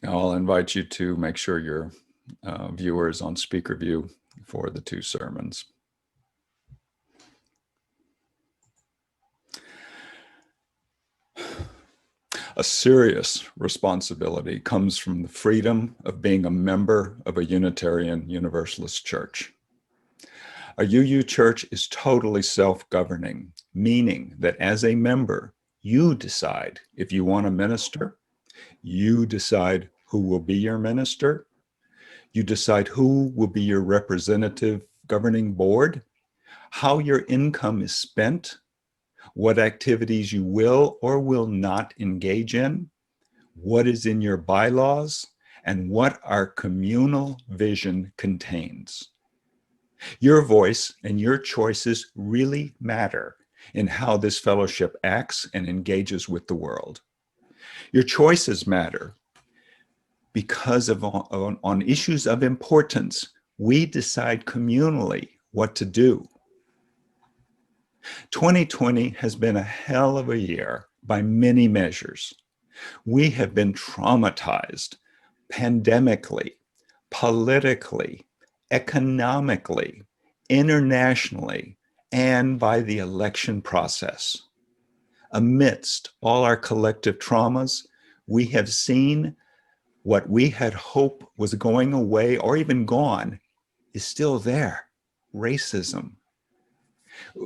I'll invite you to make sure your viewers on speaker view for the two sermons. A serious responsibility comes from the freedom of being a member of a Unitarian Universalist church. A UU church is totally self-governing, meaning that as a member, you decide if you want to minister, you decide who will be your minister, you decide who will be your representative governing board, how your income is spent, what activities you will or will not engage in, what is in your bylaws, and what our communal vision contains. Your voice and your choices really matter in how this fellowship acts and engages with the world. Your choices matter because on issues of importance, we decide communally what to do. 2020 has been a hell of a year by many measures. We have been traumatized pandemically, politically, economically, internationally, and by the election process. Amidst all our collective traumas, we have seen what we had hoped was going away or even gone is still there: racism.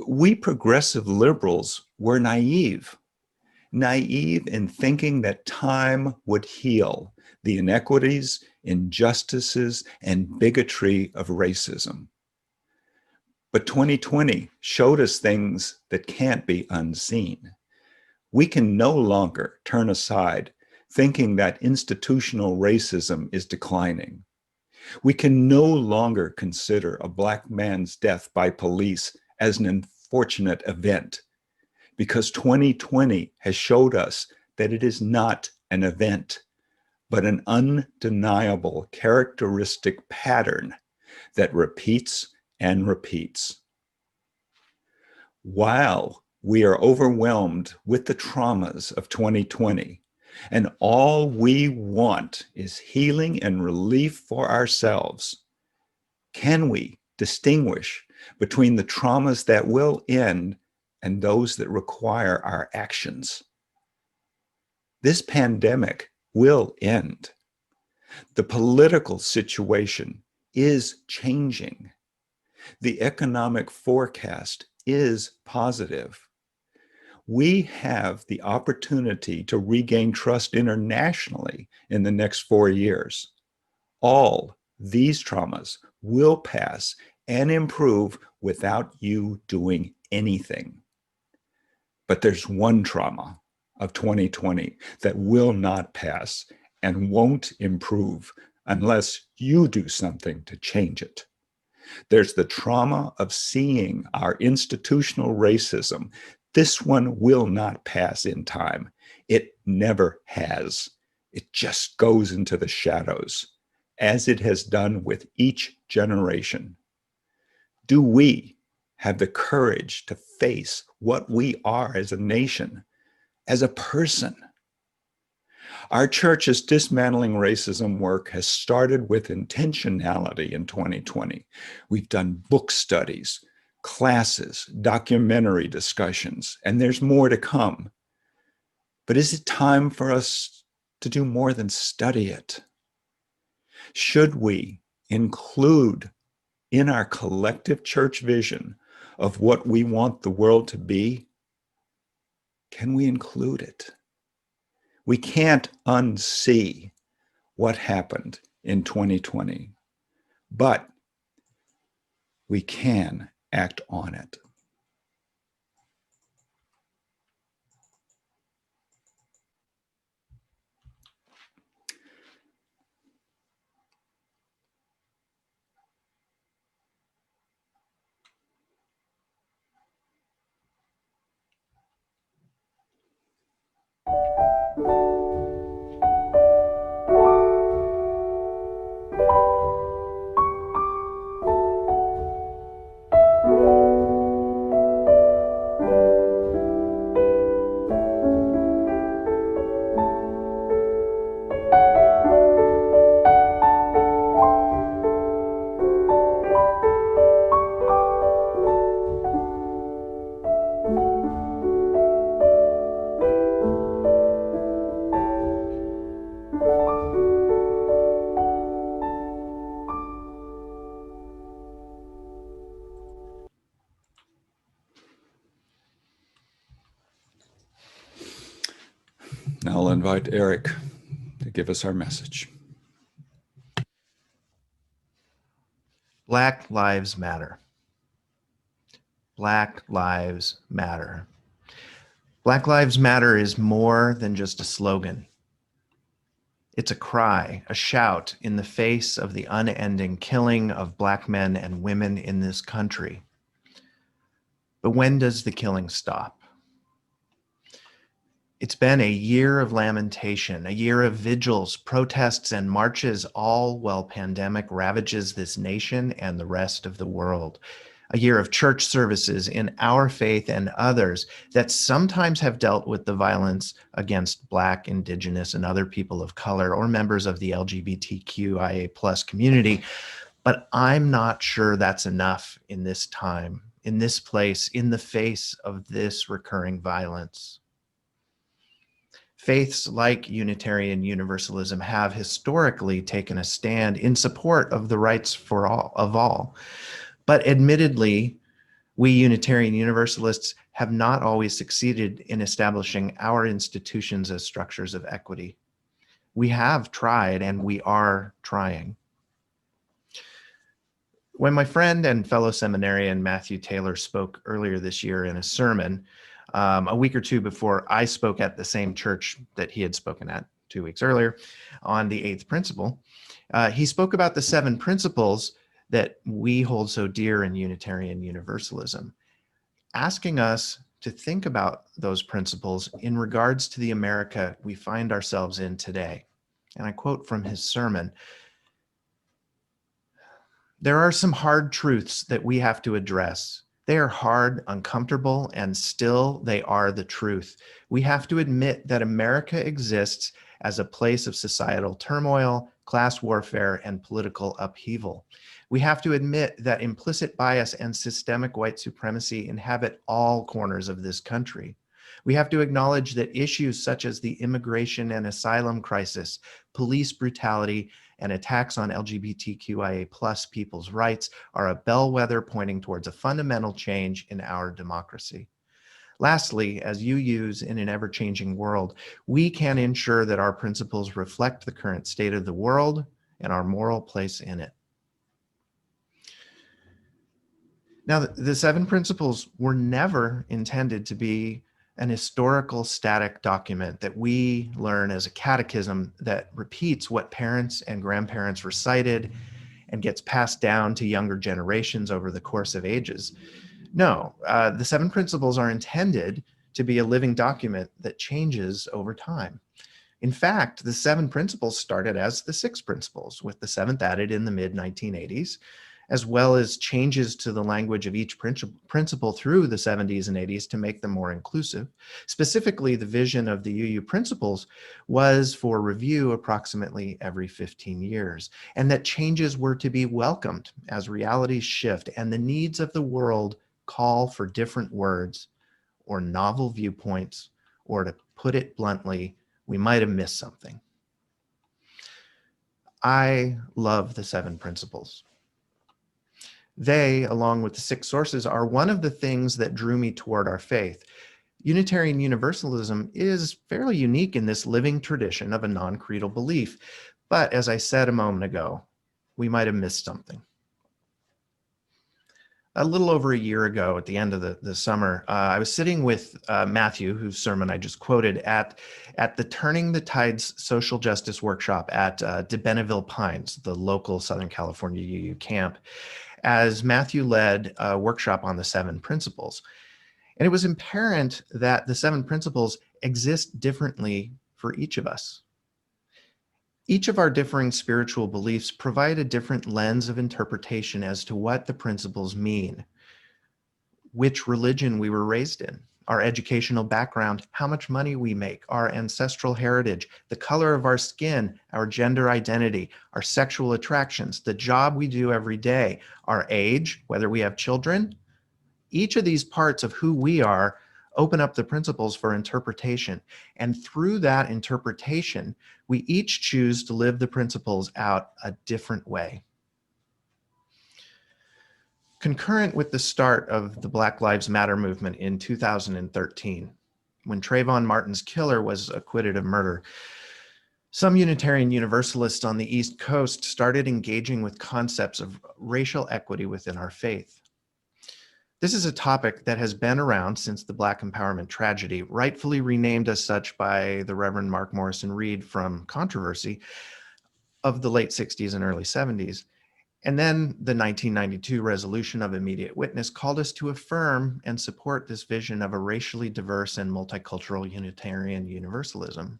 We progressive liberals were naive in thinking that time would heal the inequities, injustices, and bigotry of racism. But 2020 showed us things that can't be unseen. We can no longer turn aside thinking that institutional racism is declining. We can no longer consider a Black man's death by police as an unfortunate event, because 2020 has showed us that it is not an event, but an undeniable characteristic pattern that repeats and repeats. While we are overwhelmed with the traumas of 2020, and all we want is healing and relief for ourselves, can we distinguish between the traumas that will end and those that require our actions? This pandemic will end. The political situation is changing. The economic forecast is positive. We have the opportunity to regain trust internationally in the next 4 years. All these traumas will pass and improve without you doing anything. But there's one trauma of 2020 that will not pass and won't improve unless you do something to change it. There's the trauma of seeing our institutional racism. This one will not pass in time. It never has. It just goes into the shadows, as it has done with each generation. Do we have the courage to face what we are as a nation, as a person? Our church's dismantling racism work has started with intentionality in 2020. We've done book studies, classes, documentary discussions, and there's more to come. But is it time for us to do more than study it? Should we include in our collective church vision of what we want the world to be? Can we include it? We can't unsee what happened in 2020, but we can act on it. Now I'll invite Erik to give us our message. Black Lives Matter. Black Lives Matter. Black Lives Matter is more than just a slogan. It's a cry, a shout in the face of the unending killing of Black men and women in this country. But when does the killing stop? It's been a year of lamentation, a year of vigils, protests, and marches, all while pandemic ravages this nation and the rest of the world. A year of church services in our faith and others that sometimes have dealt with the violence against Black, Indigenous, and other people of color or members of the LGBTQIA+ community. But I'm not sure that's enough in this time, in this place, in the face of this recurring violence. Faiths like Unitarian Universalism have historically taken a stand in support of the rights for all. But admittedly, we Unitarian Universalists have not always succeeded in establishing our institutions as structures of equity. We have tried, and we are trying. When my friend and fellow seminarian Matthew Taylor spoke earlier this year in a sermon, a week or two before I spoke at the same church that he had spoken at 2 weeks earlier on the 8th principle, he spoke about the 7 principles that we hold so dear in Unitarian Universalism, asking us to think about those principles in regards to the America we find ourselves in today. And I quote from his sermon, "There are some hard truths that we have to address. They are hard, uncomfortable, and still they are the truth. We have to admit that America exists as a place of societal turmoil, class warfare, and political upheaval. We have to admit that implicit bias and systemic white supremacy inhabit all corners of this country. We have to acknowledge that issues such as the immigration and asylum crisis, police brutality, and attacks on LGBTQIA+ people's rights are a bellwether pointing towards a fundamental change in our democracy. Lastly, as UUs in an ever-changing world, we can ensure that our principles reflect the current state of the world and our moral place in it." Now, the 7 principles were never intended to be an historical static document that we learn as a catechism that repeats what parents and grandparents recited and gets passed down to younger generations over the course of ages. No, the 7 principles are intended to be a living document that changes over time. In fact, the 7 principles started as the 6 principles, with the 7th added in the mid-1980s, as well as changes to the language of each principle through the 70s and 80s to make them more inclusive. Specifically, the vision of the UU principles was for review approximately every 15 years, and that changes were to be welcomed as realities shift and the needs of the world call for different words or novel viewpoints, or to put it bluntly, we might have missed something. I love the 7 principles. They, along with the 6 sources, are one of the things that drew me toward our faith. Unitarian Universalism is fairly unique in this living tradition of a non-creedal belief. But as I said a moment ago, we might have missed something. A little over a year ago, at the end of the summer, I was sitting with Matthew, whose sermon I just quoted, at the Turning the Tides Social Justice Workshop at De Benneville Pines, the local Southern California UU camp, as Matthew led a workshop on the 7 principles. And it was apparent that the 7 principles exist differently for each of us. Each of our differing spiritual beliefs provide a different lens of interpretation as to what the principles mean, which religion we were raised in, our educational background, how much money we make, our ancestral heritage, the color of our skin, our gender identity, our sexual attractions, the job we do every day, our age, whether we have children. Each of these parts of who we are open up the principles for interpretation. And through that interpretation, we each choose to live the principles out a different way. Concurrent with the start of the Black Lives Matter movement in 2013, when Trayvon Martin's killer was acquitted of murder, some Unitarian Universalists on the East Coast started engaging with concepts of racial equity within our faith. This is a topic that has been around since the Black empowerment tragedy, rightfully renamed as such by the Reverend Mark Morrison Reed from Controversy of the late 60s and early 70s. And then the 1992 resolution of immediate witness called us to affirm and support this vision of a racially diverse and multicultural Unitarian Universalism.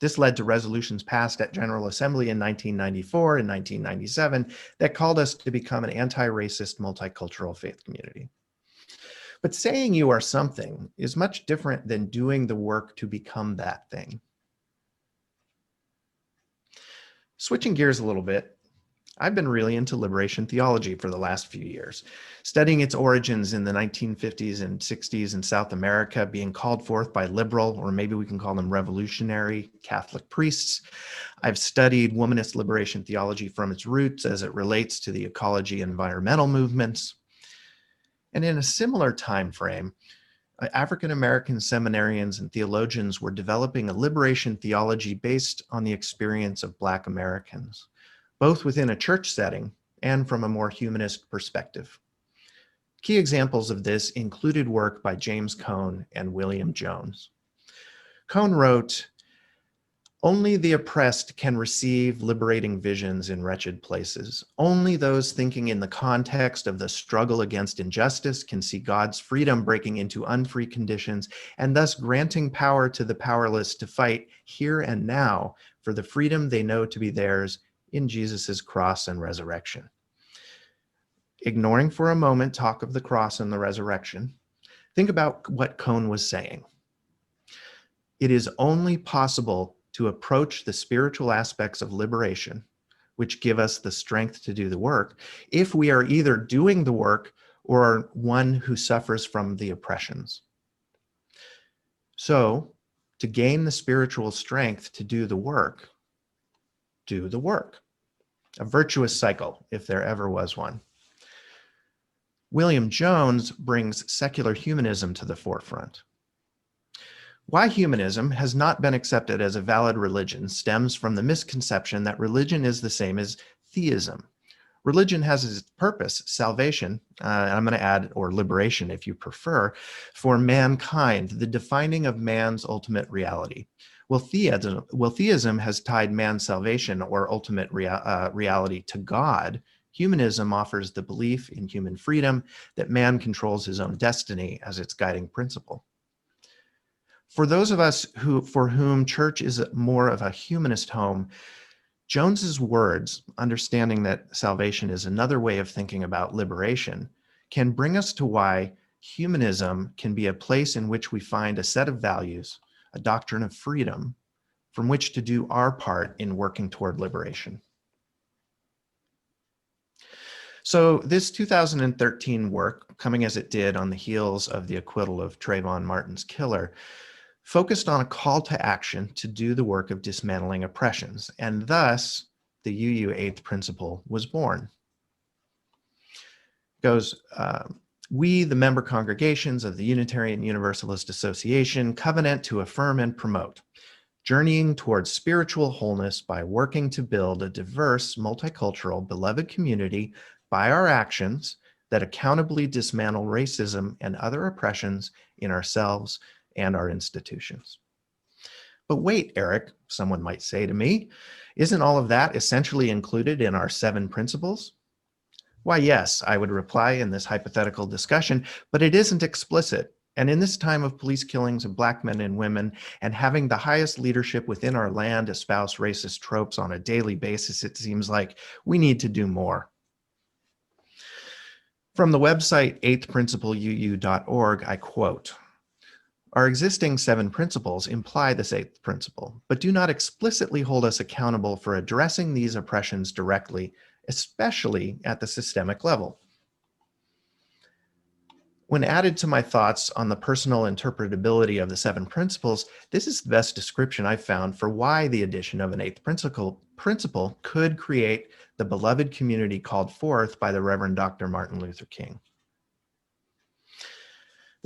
This led to resolutions passed at General Assembly in 1994 and 1997 that called us to become an anti-racist multicultural faith community. But saying you are something is much different than doing the work to become that thing. Switching gears a little bit, I've been really into liberation theology for the last few years, studying its origins in the 1950s and 60s in South America, being called forth by liberal, or maybe we can call them revolutionary, Catholic priests. I've studied womanist liberation theology from its roots as it relates to the ecology and environmental movements. And in a similar time frame, African-American seminarians and theologians were developing a liberation theology based on the experience of Black Americans, both within a church setting and from a more humanist perspective. Key examples of this included work by James Cone and William Jones. Cone wrote, "Only the oppressed can receive liberating visions in wretched places. Only those thinking in the context of the struggle against injustice can see God's freedom breaking into unfree conditions and thus granting power to the powerless to fight here and now for the freedom they know to be theirs in Jesus's cross and resurrection." Ignoring for a moment talk of the cross and the resurrection, think about what Cone was saying. It is only possible to approach the spiritual aspects of liberation, which give us the strength to do the work, if we are either doing the work or one who suffers from the oppressions. So, to gain the spiritual strength to do the work, do the work. A virtuous cycle, if there ever was one. William Jones brings secular humanism to the forefront. Why humanism has not been accepted as a valid religion stems from the misconception that religion is the same as theism. Religion has its purpose, salvation, I'm going to add, or liberation if you prefer, for mankind, the defining of man's ultimate reality. Well, theism has tied man's salvation or ultimate reality to God. Humanism offers the belief in human freedom, that man controls his own destiny as its guiding principle. For those of us for whom church is more of a humanist home, Jones's words, understanding that salvation is another way of thinking about liberation, can bring us to why humanism can be a place in which we find a set of values, a doctrine of freedom, from which to do our part in working toward liberation. So this 2013 work, coming as it did on the heels of the acquittal of Trayvon Martin's killer, focused on a call to action to do the work of dismantling oppressions, and thus the UU 8th principle was born. It goes, we, the member congregations of the Unitarian Universalist Association, covenant to affirm and promote, journeying towards spiritual wholeness by working to build a diverse, multicultural, beloved community by our actions that accountably dismantle racism and other oppressions in ourselves and our institutions. But wait, Erik, someone might say to me, isn't all of that essentially included in our 7 principles? Why, yes, I would reply in this hypothetical discussion, but it isn't explicit. And in this time of police killings of Black men and women and having the highest leadership within our land espouse racist tropes on a daily basis, it seems like we need to do more. From the website 8thprincipleuu.org, I quote, "Our existing 7 principles imply this 8th principle, but do not explicitly hold us accountable for addressing these oppressions directly, especially at the systemic level. When added to my thoughts on the personal interpretability of the 7 principles, this is the best description I've found for why the addition of an 8th principle could create the beloved community called forth by the Reverend Dr. Martin Luther King.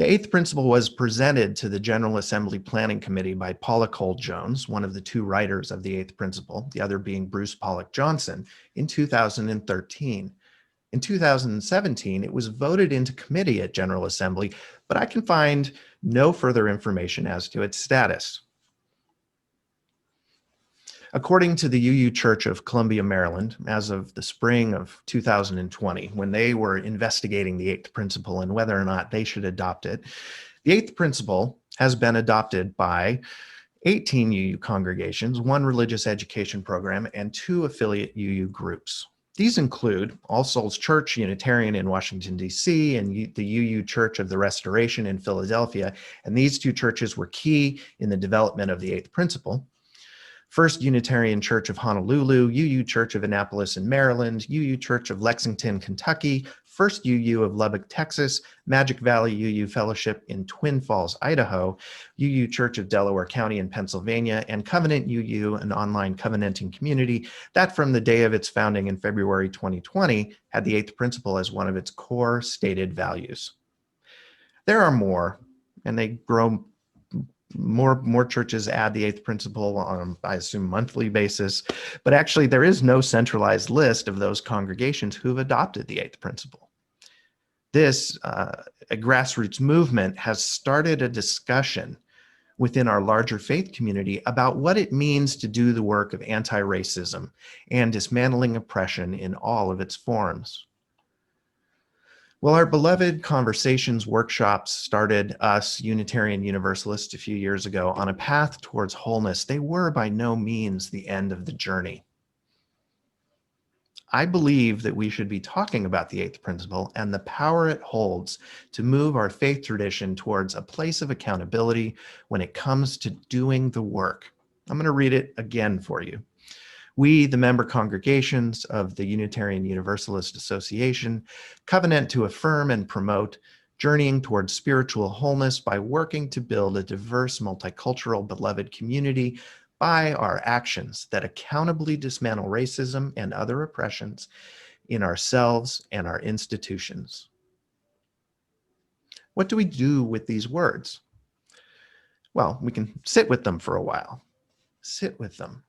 The eighth principle was presented to the General Assembly Planning Committee by Paula Cole Jones, one of the two writers of the eighth principle, the other being Bruce Pollock Johnson, in 2013. In 2017, it was voted into committee at General Assembly, but I can find no further information as to its status. According to the UU Church of Columbia, Maryland, as of the spring of 2020, when they were investigating the eighth principle and whether or not they should adopt it, the eighth principle has been adopted by 18 UU congregations, 1 religious education program, and 2 affiliate UU groups. These include All Souls Church, Unitarian in Washington, D.C., and the UU Church of the Restoration in Philadelphia, and these 2 churches were key in the development of the eighth principle. First Unitarian Church of Honolulu, UU Church of Annapolis in Maryland, UU Church of Lexington, Kentucky, First UU of Lubbock, Texas, Magic Valley UU Fellowship in Twin Falls, Idaho, UU Church of Delaware County in Pennsylvania, and Covenant UU, an online covenanting community that from the day of its founding in February 2020 had the eighth principle as one of its core stated values. There are more, and they grow. More churches add the eighth principle on, I assume, monthly basis, but actually there is no centralized list of those congregations who've adopted the eighth principle. This, a grassroots movement, has started a discussion within our larger faith community about what it means to do the work of anti-racism and dismantling oppression in all of its forms. Well, our beloved Conversations workshops started us Unitarian Universalists a few years ago on a path towards wholeness. They were by no means the end of the journey. I believe that we should be talking about the eighth principle and the power it holds to move our faith tradition towards a place of accountability when it comes to doing the work. I'm going to read it again for you. We, the member congregations of the Unitarian Universalist Association, covenant to affirm and promote journeying towards spiritual wholeness by working to build a diverse, multicultural, beloved community by our actions that accountably dismantle racism and other oppressions in ourselves and our institutions. What do we do with these words? Well, we can sit with them for a while. Sit with them.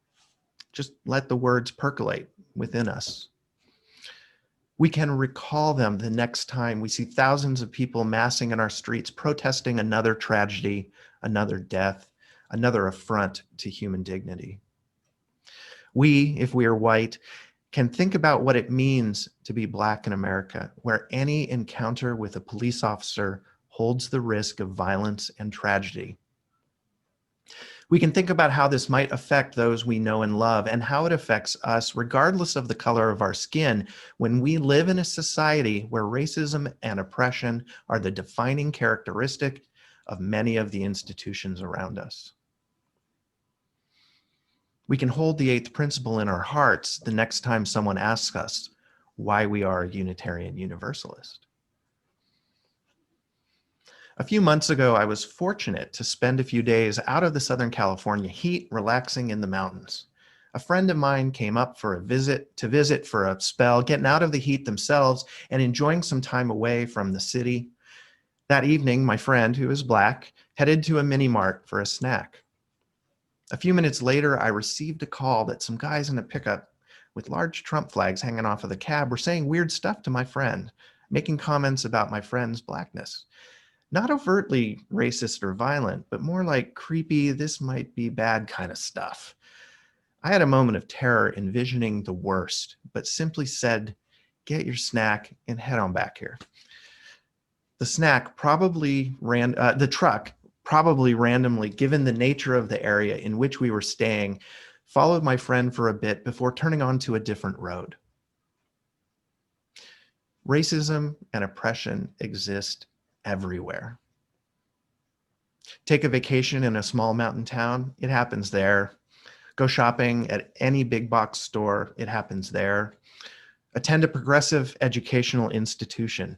Just let the words percolate within us. We can recall them the next time we see thousands of people massing in our streets, protesting another tragedy, another death, another affront to human dignity. We, if we are white, can think about what it means to be Black in America, where any encounter with a police officer holds the risk of violence and tragedy. We can think about how this might affect those we know and love and how it affects us regardless of the color of our skin when we live in a society where racism and oppression are the defining characteristic of many of the institutions around us. We can hold the eighth principle in our hearts the next time someone asks us why we are a Unitarian Universalist. A few months ago, I was fortunate to spend a few days out of the Southern California heat, relaxing in the mountains. A friend of mine came up for a visit for a spell, getting out of the heat themselves and enjoying some time away from the city. That evening, my friend, who is Black, headed to a mini mart for a snack. A few minutes later, I received a call that some guys in a pickup with large Trump flags hanging off of the cab were saying weird stuff to my friend, making comments about my friend's Blackness. Not overtly racist or violent, but more like creepy, this might be bad kind of stuff. I had a moment of terror envisioning the worst, but simply said, get your snack and head on back here. The truck probably randomly, given the nature of the area in which we were staying, followed my friend for a bit before turning onto a different road. Racism and oppression exist everywhere. Take a vacation in a small mountain town, it happens there. Go shopping at any big box store, it happens there. Attend a progressive educational institution,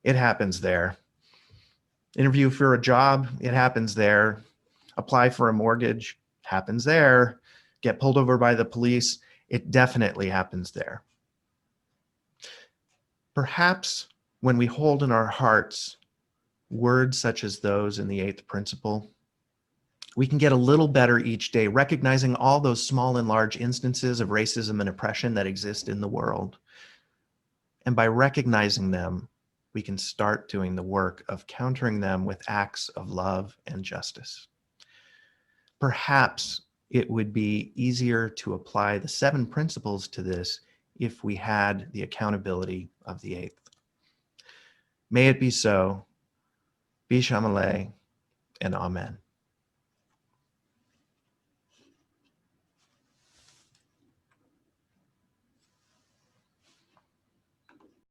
it happens there. Interview for a job, it happens there. Apply for a mortgage, happens there. Get pulled over by the police, it definitely happens there. Perhaps when we hold in our hearts words such as those in the 8th principle, we can get a little better each day, recognizing all those small and large instances of racism and oppression that exist in the world. And by recognizing them, we can start doing the work of countering them with acts of love and justice. Perhaps it would be easier to apply the 7 principles to this if we had the accountability of the 8th. May it be so. Bishamale and Amen.